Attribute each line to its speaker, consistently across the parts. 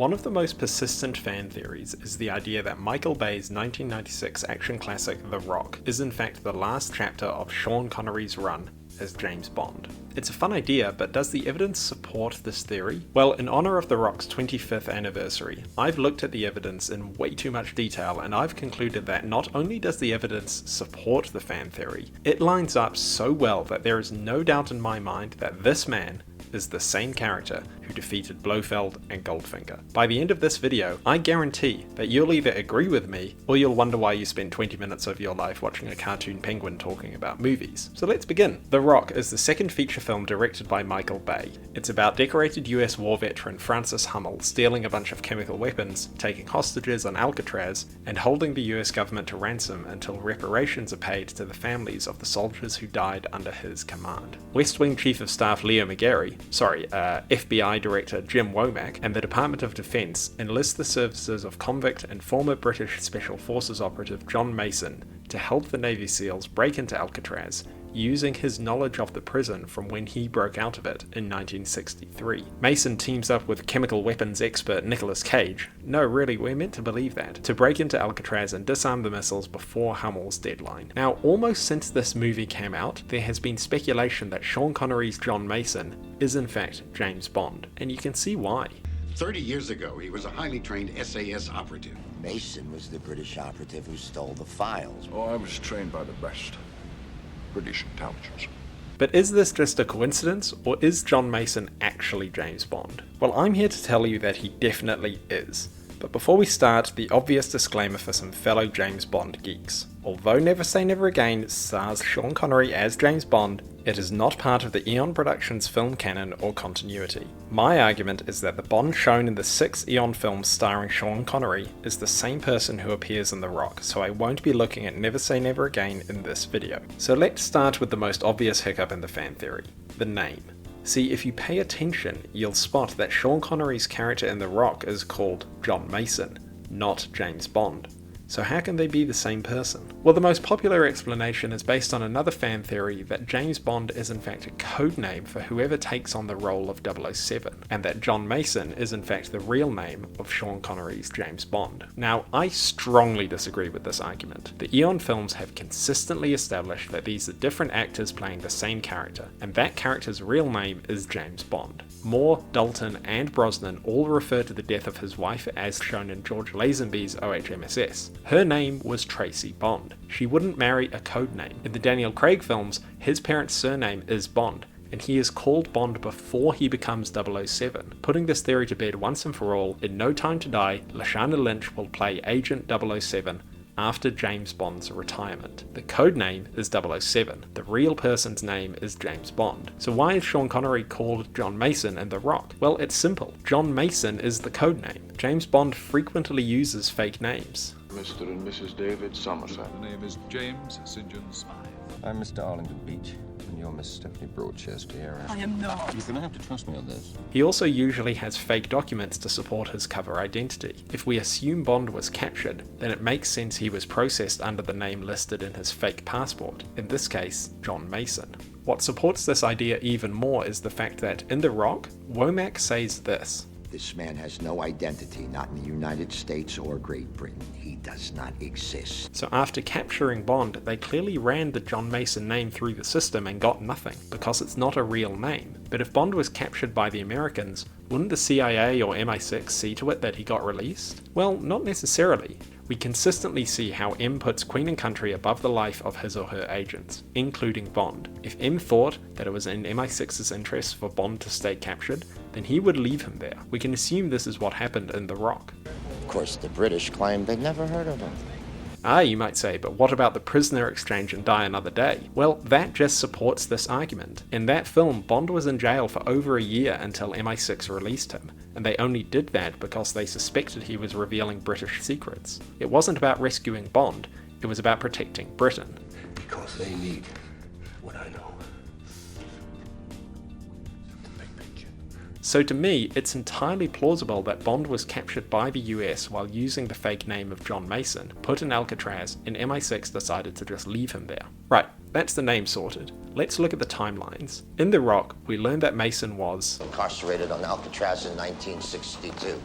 Speaker 1: One of the most persistent fan theories is the idea that Michael Bay's 1996 action classic The Rock is in fact the last chapter of Sean Connery's run as James Bond. It's a fun idea, but does the evidence support this theory? Well, in honor of The Rock's 25th anniversary, I've looked at the evidence in way too much detail, and I've concluded that not only does the evidence support the fan theory, it lines up so well that there is no doubt in my mind that this man is the same character who defeated Blofeld and Goldfinger. By the end of this video, I guarantee that you'll either agree with me, or you'll wonder why you spent 20 minutes of your life watching a cartoon penguin talking about movies. So let's begin. The Rock is the second feature film directed by Michael Bay. It's about decorated US war veteran Francis Hummel stealing a bunch of chemical weapons, taking hostages on Alcatraz, and holding the US government to ransom until reparations are paid to the families of the soldiers who died under his command. West Wing Chief of Staff Leo McGarry, FBI Director Jim Womack, and the Department of Defense enlist the services of convict and former British Special Forces operative John Mason to help the Navy SEALs break into Alcatraz, using his knowledge of the prison from when he broke out of it in 1963. Mason teams up with chemical weapons expert Nicolas Cage, no really, we're meant to believe that, to break into Alcatraz and disarm the missiles before Hummel's deadline. Now, almost since this movie came out, there has been speculation that Sean Connery's John Mason is in fact James Bond, and you can see why.
Speaker 2: 30 years ago, he was a highly trained SAS operative.
Speaker 3: Mason was the British operative who stole the files.
Speaker 4: Oh, I was trained by the best. British intelligence.
Speaker 1: But is this just a coincidence, or is John Mason actually James Bond? Well, I'm here to tell you that he definitely is. But before we start, the obvious disclaimer for some fellow James Bond geeks. Although Never Say Never Again stars Sean Connery as James Bond, it is not part of the Eon Productions film canon or continuity. My argument is that the Bond shown in the 6 Eon films starring Sean Connery is the same person who appears in The Rock, so I won't be looking at Never Say Never Again in this video. So let's start with the most obvious hiccup in the fan theory, the name. See, if you pay attention, you'll spot that Sean Connery's character in The Rock is called John Mason, not James Bond. So how can they be the same person? Well, the most popular explanation is based on another fan theory that James Bond is in fact a code name for whoever takes on the role of 007, and that John Mason is in fact the real name of Sean Connery's James Bond. Now, I strongly disagree with this argument. The Eon films have consistently established that these are different actors playing the same character, and that character's real name is James Bond. Moore, Dalton, and Brosnan all refer to the death of his wife as shown in George Lazenby's OHMSS. Her name was Tracy Bond. She wouldn't marry a code name. In the Daniel Craig films, his parents' surname is Bond, and he is called Bond before he becomes 007. Putting this theory to bed once and for all, in No Time to Die, Lashana Lynch will play Agent 007 after James Bond's retirement. The code name is 007. The real person's name is James Bond. So why is Sean Connery called John Mason in The Rock? Well, it's simple. John Mason is the code name. James Bond frequently uses fake names.
Speaker 4: Mr. and Mrs. David Somerset.
Speaker 5: The name is James St. John Smythe.
Speaker 6: I'm Mr. Arlington Beach, and you're Miss Stephanie Broadchest here.
Speaker 5: I am not.
Speaker 6: You're gonna have to trust me on this.
Speaker 1: He also usually has fake documents to support his cover identity. If we assume Bond was captured, then it makes sense he was processed under the name listed in his fake passport, in this case, John Mason. What supports this idea even more is the fact that in The Rock, Womack says this:
Speaker 3: This man has no identity, not in the United States or Great Britain. He does not exist.
Speaker 1: So after capturing Bond, they clearly ran the John Mason name through the system and got nothing, because it's not a real name. But if Bond was captured by the Americans, wouldn't the CIA or MI6 see to it that he got released? Well, not necessarily. We consistently see how M puts Queen and Country above the life of his or her agents, including Bond. If M thought that it was in MI6's interest for Bond to stay captured, then he would leave him there. We can assume this is what happened in The Rock.
Speaker 3: Of course, the British claimed they'd never heard of him.
Speaker 1: Ah, you might say, but what about the prisoner exchange in Die Another Day? Well, that just supports this argument. In that film, Bond was in jail for over a year until MI6 released him, and they only did that because they suspected he was revealing British secrets. It wasn't about rescuing Bond, it was about protecting Britain.
Speaker 7: Because they need what I know.
Speaker 1: So to me, it's entirely plausible that Bond was captured by the US while using the fake name of John Mason, put in Alcatraz, and MI6 decided to just leave him there. Right, that's the name sorted. Let's look at the timelines. In The Rock, we learned that Mason was
Speaker 3: Incarcerated on Alcatraz in 1962.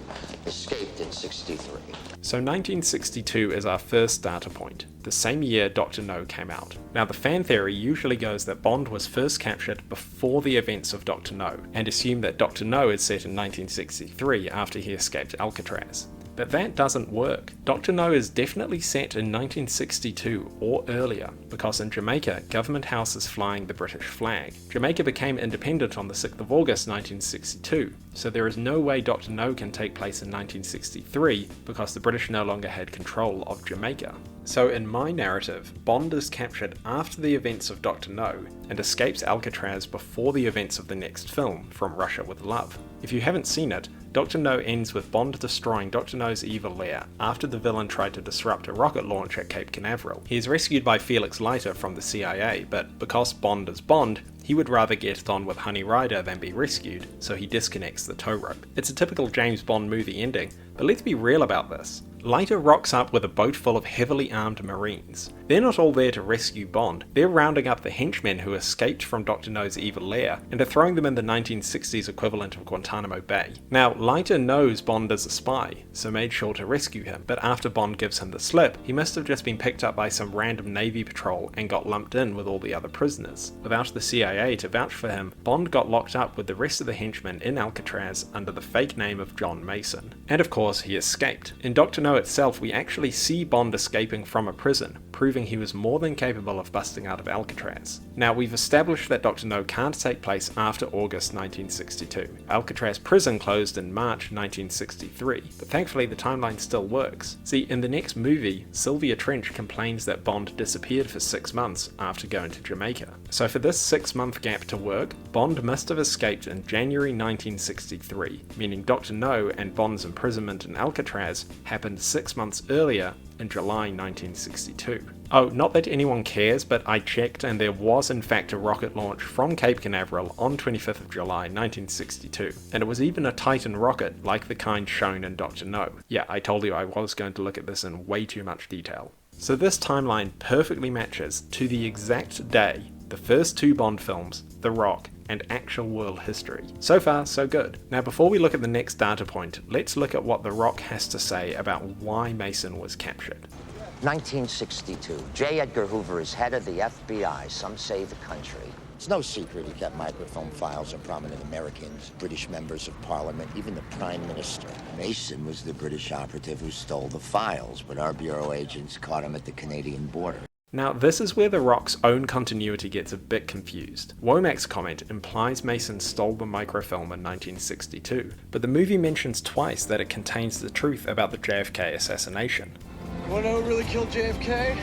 Speaker 3: Escaped in 63.
Speaker 1: So 1962 is our first data point, the same year Dr. No came out. Now the fan theory usually goes that Bond was first captured before the events of Dr. No, and assume that Dr. No is set in 1963 after he escaped Alcatraz. But that doesn't work. Dr. No is definitely set in 1962 or earlier, because in Jamaica, Government House is flying the British flag. Jamaica became independent on the 6th of August 1962, so there is no way Dr. No can take place in 1963 because the British no longer had control of Jamaica. So in my narrative, Bond is captured after the events of Dr. No and escapes Alcatraz before the events of the next film, From Russia with Love. If you haven't seen it, Dr. No ends with Bond destroying Dr. No's evil lair after the villain tried to disrupt a rocket launch at Cape Canaveral. He is rescued by Felix Leiter from the CIA, but because Bond is Bond, he would rather get on with Honey Rider than be rescued, so he disconnects the tow rope. It's a typical James Bond movie ending, but let's be real about this. Leiter rocks up with a boat full of heavily armed Marines. They're not all there to rescue Bond, they're rounding up the henchmen who escaped from Dr. No's evil lair and are throwing them in the 1960s equivalent of Guantanamo Bay. Now, Leiter knows Bond is a spy, so made sure to rescue him, but after Bond gives him the slip, he must have just been picked up by some random Navy patrol and got lumped in with all the other prisoners. Without the CIA to vouch for him, Bond got locked up with the rest of the henchmen in Alcatraz under the fake name of John Mason. And of course, he escaped. In Dr. No itself, we actually see Bond escaping from a prison, proving he was more than capable of busting out of Alcatraz. Now, we've established that Dr. No can't take place after August 1962. Alcatraz prison closed in March 1963, but thankfully the timeline still works. See, in the next movie, Sylvia Trench complains that Bond disappeared for 6 months after going to Jamaica. So for this 6-month gap to work, Bond must have escaped in January 1963, meaning Dr. No and Bond's imprisonment in Alcatraz happened 6 months earlier in July 1962. Oh, not that anyone cares, but I checked and there was in fact a rocket launch from Cape Canaveral on 25th of July 1962, and it was even a Titan rocket like the kind shown in Dr. No. Yeah, I told you I was going to look at this in way too much detail. So this timeline perfectly matches to the exact day the first 2 Bond films, The Rock and actual world history. So far, so good. Now before we look at the next data point, let's look at what The Rock has to say about why Mason was captured.
Speaker 3: 1962. J. Edgar Hoover is head of the FBI, some say the country. It's no secret he kept microfilm files of prominent Americans, British members of parliament, even the Prime Minister. Mason was the British operative who stole the files, but our bureau agents caught him at the Canadian border.
Speaker 1: Now this is where The Rock's own continuity gets a bit confused. Womack's comment implies Mason stole the microfilm in 1962, but the movie mentions twice that it contains the truth about the JFK assassination.
Speaker 8: Wanna know who really killed JFK?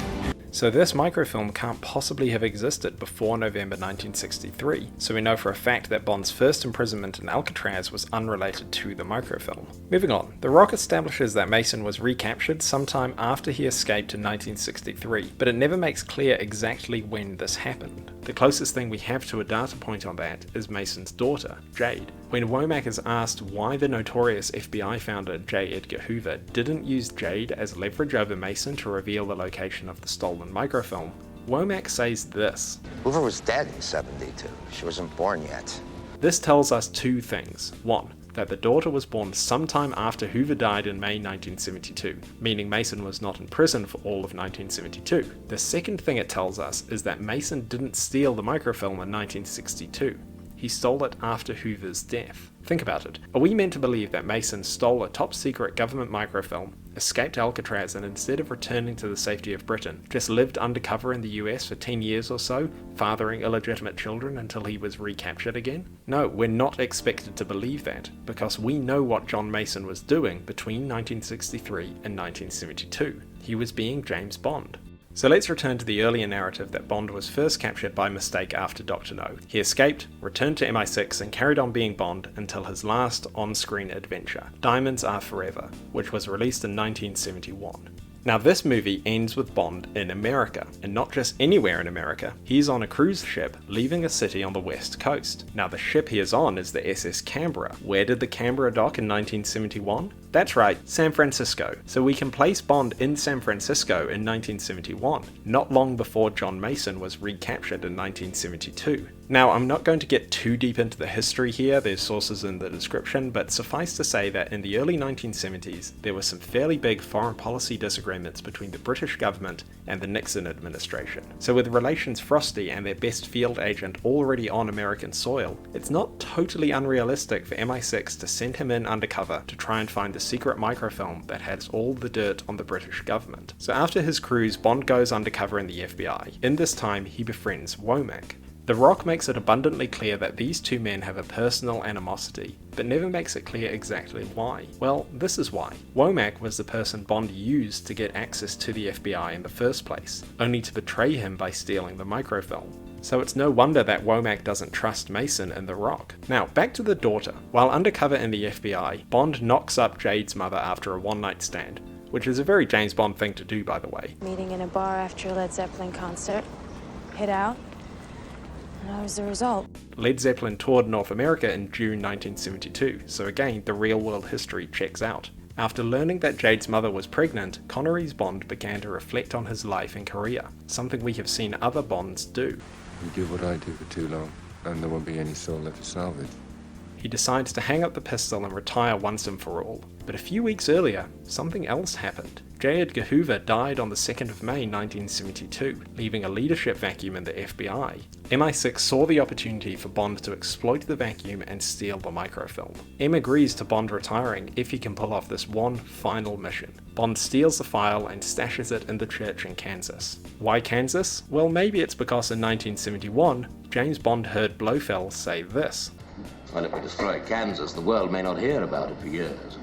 Speaker 1: So this microfilm can't possibly have existed before November 1963, so we know for a fact that Bond's first imprisonment in Alcatraz was unrelated to the microfilm. Moving on, The Rock establishes that Mason was recaptured sometime after he escaped in 1963, but it never makes clear exactly when this happened. The closest thing we have to a data point on that is Mason's daughter, Jade. When Womack is asked why the notorious FBI founder J. Edgar Hoover didn't use Jade as leverage over Mason to reveal the location of the stolen microfilm, Womack says this.
Speaker 3: Hoover was dead in 72. She wasn't born yet.
Speaker 1: This tells us 2 things. 1. That the daughter was born sometime after Hoover died in May 1972, meaning Mason was not in prison for all of 1972. The second thing it tells us is that Mason didn't steal the microfilm in 1962. He stole it after Hoover's death. Think about it. Are we meant to believe that Mason stole a top-secret government microfilm, escaped Alcatraz, and instead of returning to the safety of Britain, just lived undercover in the US for 10 years or so, fathering illegitimate children until he was recaptured again? No, we're not expected to believe that, because we know what John Mason was doing between 1963 and 1972. He was being James Bond. So let's return to the earlier narrative that Bond was first captured by mistake after Dr. No. He escaped, returned to MI6 and carried on being Bond until his last on-screen adventure, Diamonds Are Forever, which was released in 1971. Now this movie ends with Bond in America, and not just anywhere in America. He's on a cruise ship leaving a city on the west coast. Now the ship he is on is the SS Canberra. Where did the Canberra dock in 1971? That's right, San Francisco. So we can place Bond in San Francisco in 1971, not long before John Mason was recaptured in 1972. Now, I'm not going to get too deep into the history here, there's sources in the description, but suffice to say that in the early 1970s, there were some fairly big foreign policy disagreements between the British government and the Nixon administration. So with relations frosty and their best field agent already on American soil, it's not totally unrealistic for MI6 to send him in undercover to try and find the secret microfilm that has all the dirt on the British government. So after his cruise, Bond goes undercover in the FBI. In this time, he befriends Womack. The Rock makes it abundantly clear that these two men have a personal animosity, but never makes it clear exactly why. Well, this is why. Womack was the person Bond used to get access to the FBI in the first place, only to betray him by stealing the microfilm. So it's no wonder that Womack doesn't trust Mason and The Rock. Now, back to the daughter. While undercover in the FBI, Bond knocks up Jade's mother after a one-night stand, which is a very James Bond thing to do, by the way.
Speaker 9: Meeting in a bar after a Led Zeppelin concert. Hit out. And that was the result.
Speaker 1: Led Zeppelin toured North America in June 1972, so again, the real-world history checks out. After learning that Jade's mother was pregnant, Connery's Bond began to reflect on his life and career, something we have seen other Bonds do.
Speaker 6: You do what I do for too long, and there won't be any soul left to salvage.
Speaker 1: He decides to hang up the pistol and retire once and for all. But a few weeks earlier, something else happened. J. Edgar Hoover died on the 2nd of May 1972, leaving a leadership vacuum in the FBI. MI6 saw the opportunity for Bond to exploit the vacuum and steal the microfilm. M agrees to Bond retiring if he can pull off this one final mission. Bond steals the file and stashes it in the church in Kansas. Why Kansas? Well, maybe it's because in 1971, James Bond heard Blofeld say this.
Speaker 7: Well, if we destroy Kansas, the world may not hear about it for years.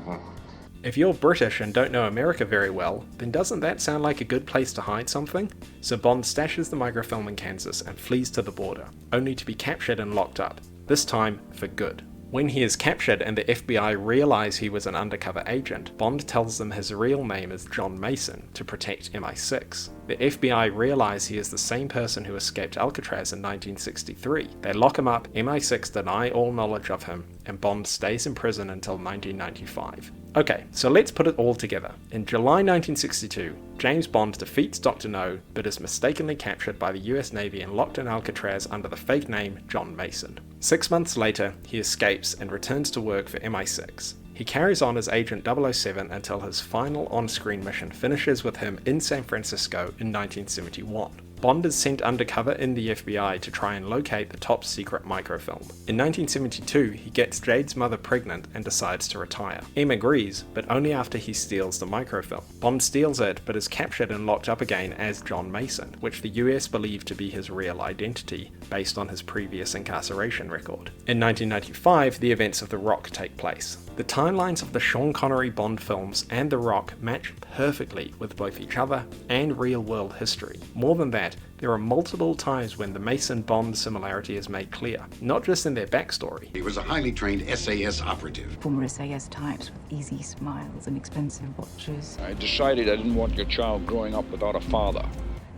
Speaker 1: If you're British and don't know America very well, then doesn't that sound like a good place to hide something? So Bond stashes the microfilm in Kansas and flees to the border, only to be captured and locked up, this time for good. When he is captured and the FBI realize he was an undercover agent, Bond tells them his real name is John Mason to protect MI6. The FBI realize he is the same person who escaped Alcatraz in 1963. They lock him up, MI6 deny all knowledge of him, and Bond stays in prison until 1995. Okay, so let's put it all together. In July 1962, James Bond defeats Dr. No, but is mistakenly captured by the US Navy and locked in Alcatraz under the fake name John Mason. 6 months later, he escapes and returns to work for MI6. He carries on as Agent 007 until his final on-screen mission finishes with him in San Francisco in 1971. Bond is sent undercover in the FBI to try and locate the top secret microfilm. In 1972, he gets Jade's mother pregnant and decides to retire. M agrees, but only after he steals the microfilm. Bond steals it, but is captured and locked up again as John Mason, which the US believed to be his real identity, based on his previous incarceration record. In 1995, the events of The Rock take place. The timelines of the Sean Connery Bond films and The Rock match perfectly with both each other and real-world history. More than that, there are multiple times when the Mason-Bond similarity is made clear, not just in their backstory.
Speaker 2: He was a highly trained SAS operative.
Speaker 10: Former SAS types with easy smiles and expensive watches.
Speaker 5: I decided I didn't want your child growing up without a father.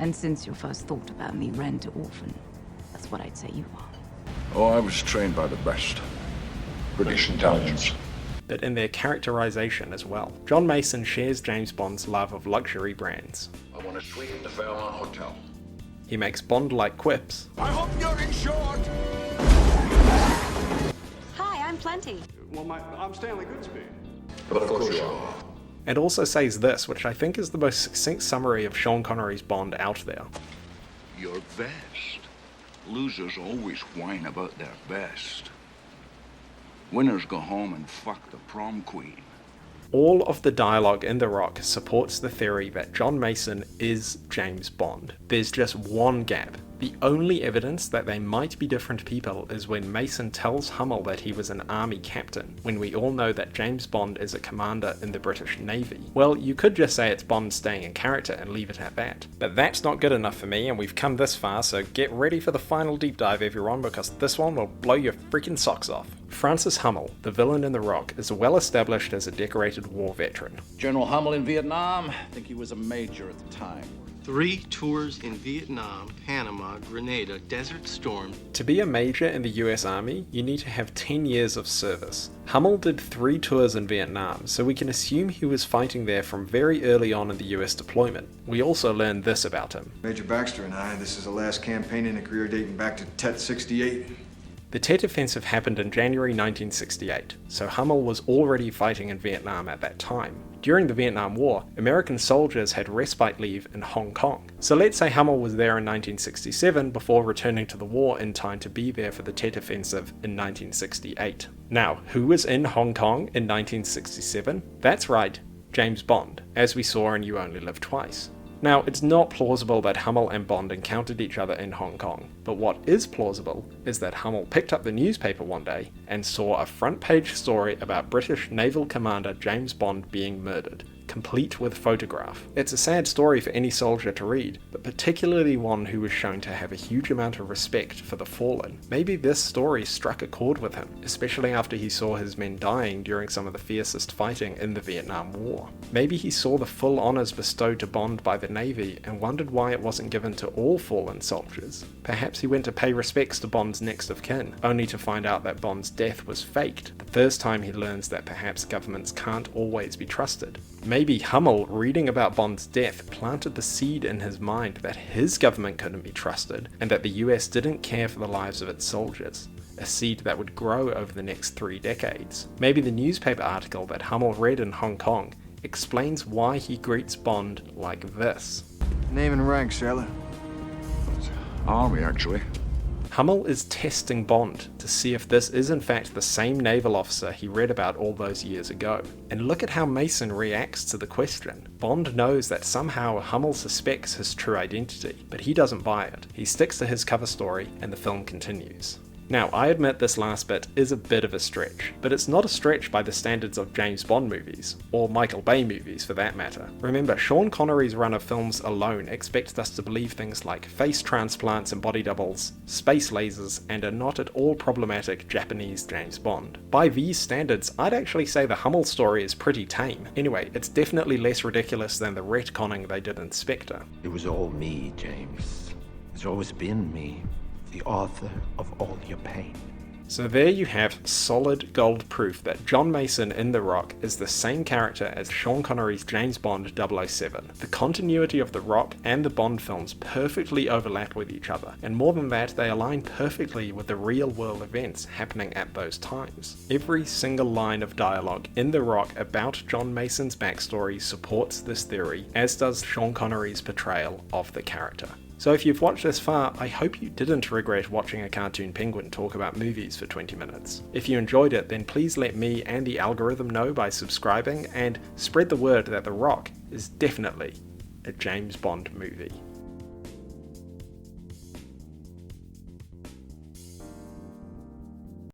Speaker 10: And since your first thought about me ran to orphan, that's what I'd say you are.
Speaker 4: Oh, I was trained by the best. British intelligence.
Speaker 1: But in their characterization as well. John Mason shares James Bond's love of luxury brands.
Speaker 4: I want a suite in the Fairmont Hotel.
Speaker 1: He makes Bond-like quips.
Speaker 4: I hope you're insured!
Speaker 9: Hi, I'm Plenty.
Speaker 8: Well, I'm Stanley Goodspeed.
Speaker 4: But of course you are.
Speaker 1: And also says this, which I think is the most succinct summary of Sean Connery's Bond out there.
Speaker 11: Your best. Losers always whine about their best. Winners go home and fuck the prom queen.
Speaker 1: All of the dialogue in The Rock supports the theory that John Mason is James Bond. There's just one gap. The only evidence that they might be different people is when Mason tells Hummel that he was an army captain, when we all know that James Bond is a commander in the British Navy. Well, you could just say it's Bond staying in character and leave it at that. But that's not good enough for me, and we've come this far, so get ready for the final deep dive, everyone, because this one will blow your freaking socks off. Francis Hummel, the villain in The Rock, is well established as a decorated war veteran.
Speaker 12: General Hummel in Vietnam, I think he was a major at the time. 3 tours in Vietnam, Panama, Grenada, Desert Storm.
Speaker 1: To be a major in the US Army, you need to have 10 years of service. Hummel did 3 tours in Vietnam, so we can assume he was fighting there from very early on in the US deployment. We also learned this about him.
Speaker 13: Major Baxter and I, this is the last campaign in a career dating back to Tet 68.
Speaker 1: The Tet Offensive happened in January 1968, so Hummel was already fighting in Vietnam at that time. During the Vietnam War, American soldiers had respite leave in Hong Kong. So let's say Hummel was there in 1967 before returning to the war in time to be there for the Tet Offensive in 1968. Now, who was in Hong Kong in 1967? That's right, James Bond, as we saw in You Only Live Twice. Now, it's not plausible that Hummel and Bond encountered each other in Hong Kong, but what is plausible is that Hummel picked up the newspaper one day and saw a front-page story about British Naval Commander James Bond being murdered, complete with photograph. It's a sad story for any soldier to read, but particularly one who was shown to have a huge amount of respect for the fallen. Maybe this story struck a chord with him, especially after he saw his men dying during some of the fiercest fighting in the Vietnam War. Maybe he saw the full honours bestowed to Bond by the Navy and wondered why it wasn't given to all fallen soldiers. Perhaps he went to pay respects to Bond's next of kin, only to find out that Bond's death was faked, the first time he learns that perhaps governments can't always be trusted. Maybe Hummel, reading about Bond's death, planted the seed in his mind that his government couldn't be trusted, and that the US didn't care for the lives of its soldiers. A seed that would grow over the next 3 decades. Maybe the newspaper article that Hummel read in Hong Kong explains why he greets Bond like this.
Speaker 13: Name and rank, sailor.
Speaker 4: Army, actually.
Speaker 1: Hummel is testing Bond to see if this is in fact the same naval officer he read about all those years ago. And look at how Mason reacts to the question. Bond knows that somehow Hummel suspects his true identity, but he doesn't buy it. He sticks to his cover story and the film continues. Now, I admit this last bit is a bit of a stretch, but it's not a stretch by the standards of James Bond movies, or Michael Bay movies for that matter. Remember, Sean Connery's run of films alone expects us to believe things like face transplants and body doubles, space lasers, and a not at all problematic Japanese James Bond. By these standards, I'd actually say the Hummel story is pretty tame. Anyway, it's definitely less ridiculous than the retconning they did in Spectre.
Speaker 14: It was all me, James. It's always been me. The author of all your pain.
Speaker 1: So there you have solid gold proof that John Mason in The Rock is the same character as Sean Connery's James Bond 007. The continuity of The Rock and the Bond films perfectly overlap with each other, and more than that, they align perfectly with the real-world events happening at those times. Every single line of dialogue in The Rock about John Mason's backstory supports this theory, as does Sean Connery's portrayal of the character. So if you've watched this far, I hope you didn't regret watching a cartoon penguin talk about movies for 20 minutes. If you enjoyed it, then please let me and the algorithm know by subscribing, and spread the word that The Rock is definitely a James Bond movie.